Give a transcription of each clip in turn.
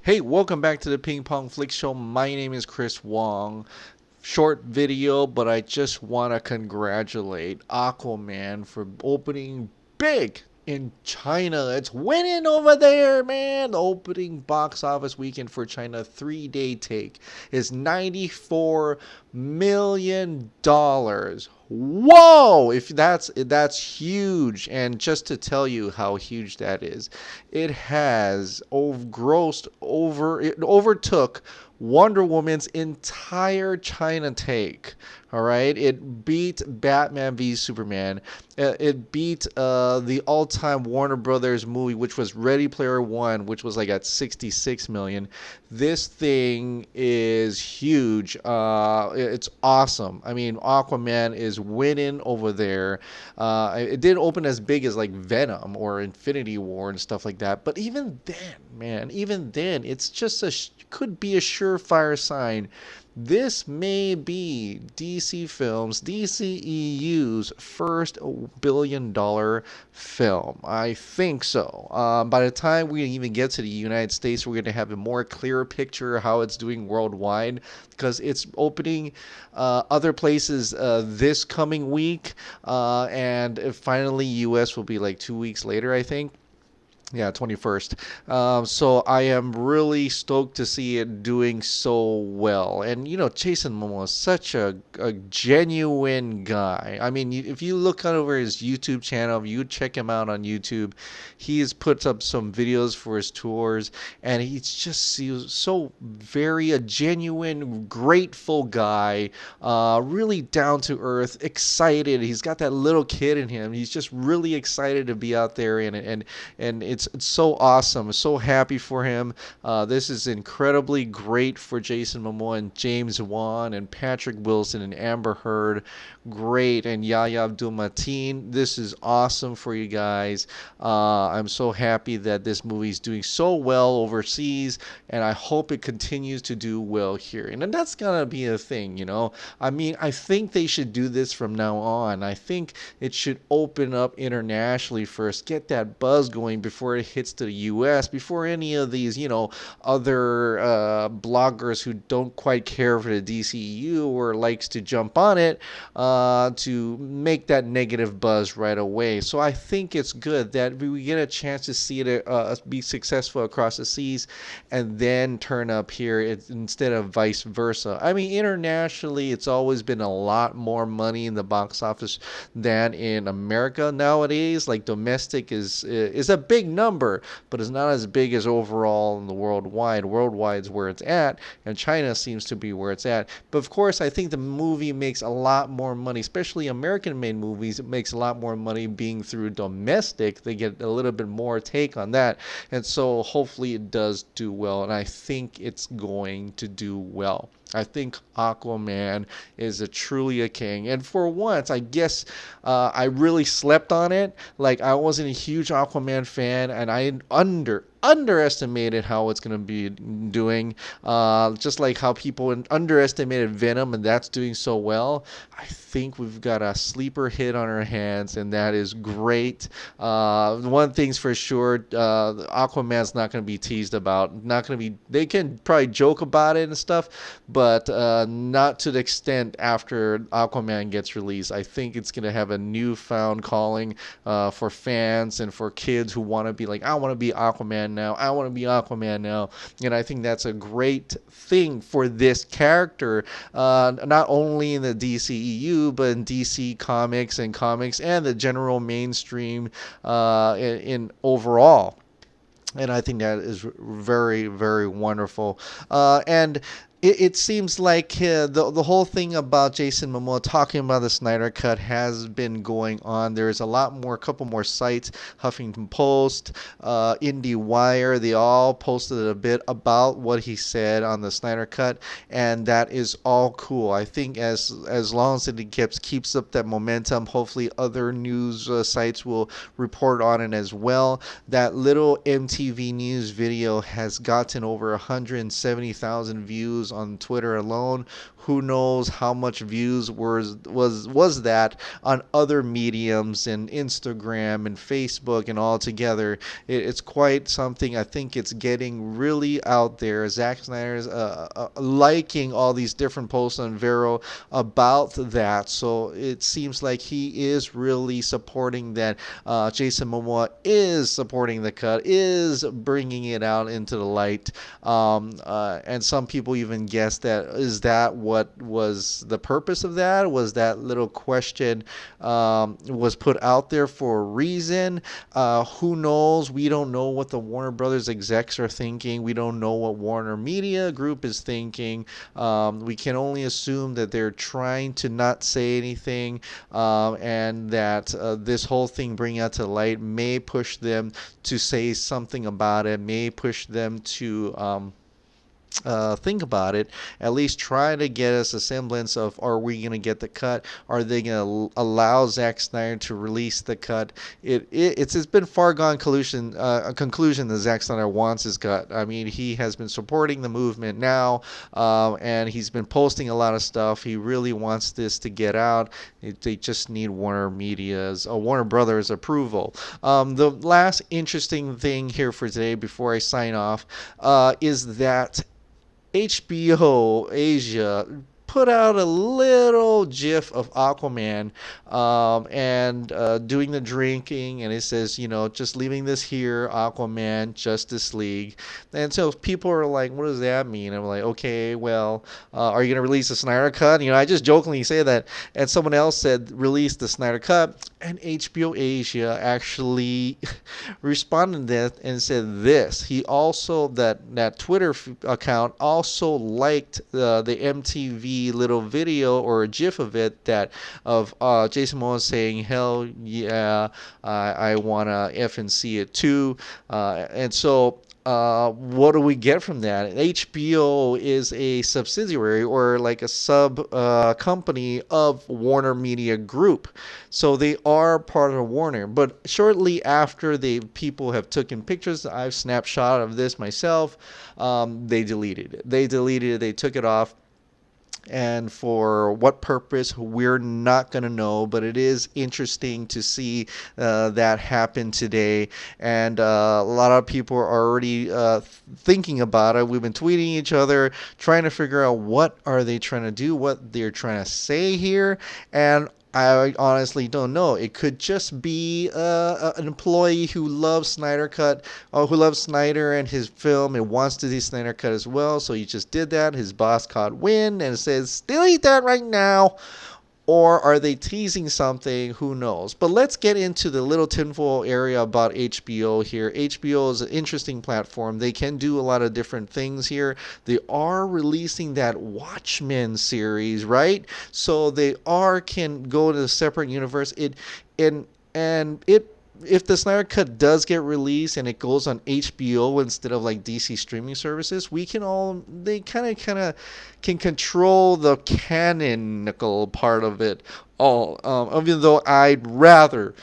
Hey, welcome back to the Ping Pong Flick Show. My name is Chris Wong. Short video, but I just want to congratulate Aquaman for opening big in China. It's winning over there, man. The opening box office weekend for China, 3-day take, is $94 million. Whoa! If that's huge, and just to tell you how huge that is, it has it overtook Wonder Woman's entire China take. All right, it beat Batman v Superman. It beat the all-time Warner Brothers movie, which was Ready Player One, which was like at 66 million. This thing is huge. It's awesome. I mean, Aquaman is winning over there. It didn't open as big as like Venom or Infinity War and stuff like that, but even then, man, even then, it's just could be a surefire sign. This may be DCEU's first billion-dollar film. I think so. By the time we even get to the United States, we're going to have a more clear picture of how it's doing worldwide, because it's opening other places this coming week, and finally US will be like 2 weeks later, I think. Yeah, 21st. So I am really stoked to see it doing so well. And, Jason Momoa is such a genuine guy. I mean, if you look over his YouTube channel, if you check him out on YouTube, he's put up some videos for his tours, and he's so very a genuine, grateful guy, really down to earth, excited. He's got that little kid in him. He's just really excited to be out there, and it's so awesome. I'm so happy for him. This is incredibly great for Jason Momoa and James Wan and Patrick Wilson and Amber Heard. Great. And Yahya Abdul-Mateen. This is awesome for you guys. I'm so happy that this movie is doing so well overseas, and I hope it continues to do well here. And that's going to be a thing. I mean, I think they should do this from now on. I think it should open up internationally first, get that buzz going before it hits to the US, before any of these, other bloggers who don't quite care for the DCEU or likes to jump on it to make that negative buzz right away. So I think it's good that we get a chance to see it be successful across the seas and then turn up here instead of vice versa. I mean, internationally, it's always been a lot more money in the box office than in America nowadays. Like, domestic is a big number, but it's not as big as overall in the worldwide. Worldwide is where it's at, and China seems to be where it's at. But of course, I think the movie makes a lot more money, especially American-made movies. It makes a lot more money being through domestic. They get a little bit more take on that, and so hopefully it does do well, and I think it's going to do well. I think Aquaman is truly a king. And for once, I guess I really slept on it. Like, I wasn't a huge Aquaman fan, and I underestimated how it's going to be doing. Just like how people underestimated Venom, and that's doing so well. I think we've got a sleeper hit on our hands, and that is great. One thing's for sure, Aquaman's not going to be teased about. Not going to be. They can probably joke about it and stuff, but not to the extent after Aquaman gets released. I think it's going to have a newfound calling for fans and for kids who want to be like, I want to be Aquaman now. I want to be Aquaman now. And I think that's a great thing for this character, not only in the DCEU, but in DC comics and the general mainstream in overall. And I think that is very, very wonderful. And it seems like the whole thing about Jason Momoa talking about the Snyder Cut has been going on. There's a couple more sites, Huffington Post, IndieWire, they all posted a bit about what he said on the Snyder Cut, and that is all cool. I think as long as it keeps up that momentum, hopefully other news sites will report on it as well. That little MTV News video has gotten over 170,000 views on Twitter alone. Who knows how much views was that on other mediums and Instagram and Facebook and all together. It's quite something. I think it's getting really out there. Zack Snyder's liking all these different posts on Vero about that. So it seems like he is really supporting that. Jason Momoa is supporting the cut, is bringing it out into the light. And some people even guess that is that what was the purpose of that? Was that little question was put out there for a reason? Who knows? We don't know what the Warner Brothers execs are thinking. We don't know what Warner Media Group is thinking. We can only assume that they're trying to not say anything, and that this whole thing bringing out to light may push them to say something about it, may push them to think about it, at least try to get us a semblance of, are we going to get the cut? Are they going to allow Zack Snyder to release the cut? It's been far gone a conclusion that Zack Snyder wants his cut. I mean, he has been supporting the movement now, and he's been posting a lot of stuff. He really wants this to get out. They just need Warner Brothers approval. The last interesting thing here for today before I sign off is that HBO Asia put out a little gif of Aquaman and doing the drinking, and it says, just leaving this here, Aquaman, Justice League. And so people are like, what does that mean? I'm like, okay, well, are you going to release the Snyder Cut? I just jokingly say that, and someone else said, release the Snyder Cut, and HBO Asia actually responded to that and said this. He also, that Twitter account also liked the MTV little video or a gif of it of Jason Momoa saying, hell yeah, I want to F and see it too. And so what do we get from that? HBO is a subsidiary or like a sub company of Warner Media Group. So they are part of Warner. But shortly after people have taken pictures, I've snapshot of this myself, they deleted it. They took it off. And for what purpose, we're not going to know, but it is interesting to see that happen today. And a lot of people are already thinking about it. We've been tweeting each other, trying to figure out what are they trying to do, what they're trying to say here. And I honestly don't know. It could just be an employee who loves Snyder Cut, who loves Snyder and his film and wants to see Snyder Cut as well. So he just did that. His boss caught wind and says, delete that right now. Or are they teasing something? Who knows? But let's get into the little tinfoil area about HBO here. HBO is an interesting platform. They can do a lot of different things here. They are releasing that Watchmen series, right? So they can go to a separate universe. If the Snyder Cut does get released and it goes on HBO instead of like DC streaming services, they kind of can control the canonical part of it all. Even though I'd rather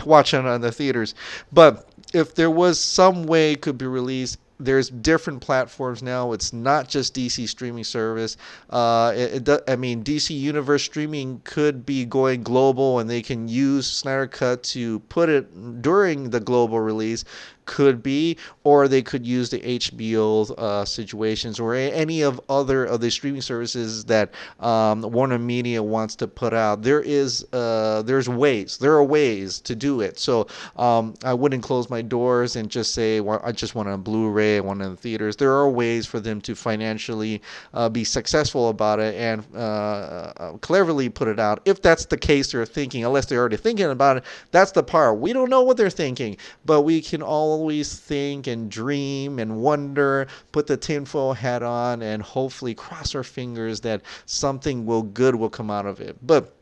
watch it on the theaters, but if there was some way it could be released. There's different platforms now. It's not just DC streaming service. DC Universe streaming could be going global, and they can use Snyder Cut to put it during the global release. Could be, or they could use the HBO situations or any of the streaming services that Warner Media wants to put out. There are ways to do it. So I wouldn't close my doors and just say, well, I just want a Blu-ray, I want it in the theaters. There are ways for them to financially be successful about it and cleverly put it out. If that's the case they're thinking, unless they're already thinking about it, that's the part. We don't know what they're thinking, but we can always think and dream and wonder, put the tinfoil hat on, and hopefully cross our fingers that something good will come out of it. But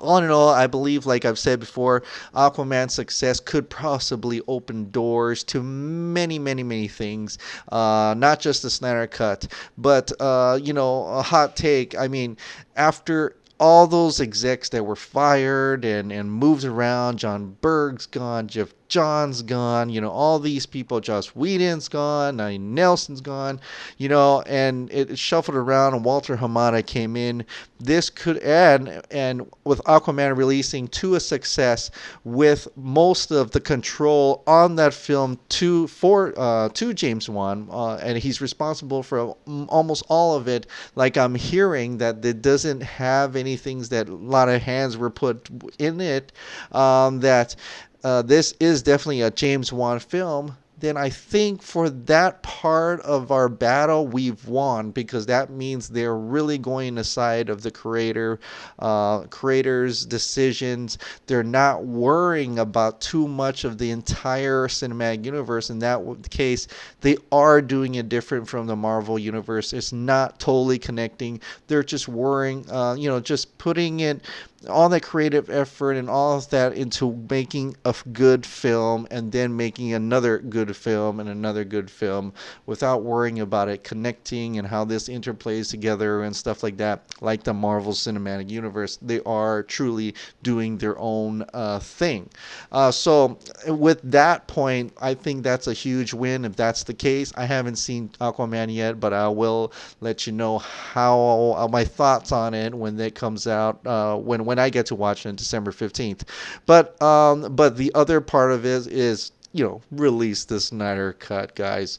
all in all, I believe, like I've said before, Aquaman's success could possibly open doors to many, many, many things. Not just the Snyder Cut, but, a hot take. I mean, after all those execs that were fired and moved around, John Berg's gone, Jeff John's gone, all these people, Joss Whedon's gone, Nelson's gone, and it shuffled around, and Walter Hamada came in. This could add, and with Aquaman releasing to a success, with most of the control on that film to James Wan, and he's responsible for almost all of it. Like, I'm hearing that it doesn't have anything that a lot of hands were put in it. That this is definitely a James Wan film. Then I think for that part of our battle, we've won, because that means they're really going aside of the creator's decisions. They're not worrying about too much of the entire cinematic universe. In that case, they are doing it different from the Marvel universe. It's not totally connecting. They're just worrying, just putting it, all that creative effort and all of that into making a good film, and then making another good film and another good film, without worrying about it connecting and how this interplays together and stuff like that. Like the Marvel Cinematic Universe, they are truly doing their own thing. So with that point, I think that's a huge win if that's the case. I haven't seen Aquaman yet, but I will let you know how my thoughts on it when it comes out, when I get to watch it on December 15th. But the other part of it is, release the Snyder Cut, guys.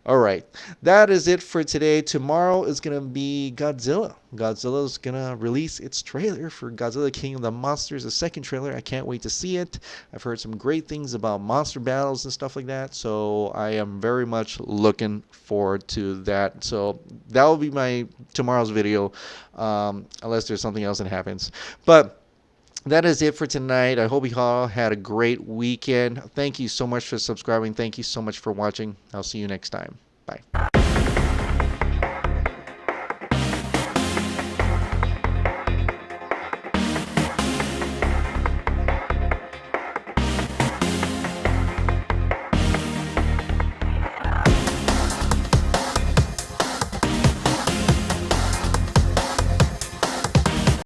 All right. That is it for today. Tomorrow is going to be Godzilla. Godzilla's going to release its trailer for Godzilla King of the Monsters, the second trailer. I can't wait to see it. I've heard some great things about monster battles and stuff like that, so I am very much looking forward to that. So that will be my tomorrow's video, unless there's something else that happens. But that is it for tonight. I hope you all had a great weekend. Thank you so much for subscribing. Thank you so much for watching. I'll see you next time. Bye.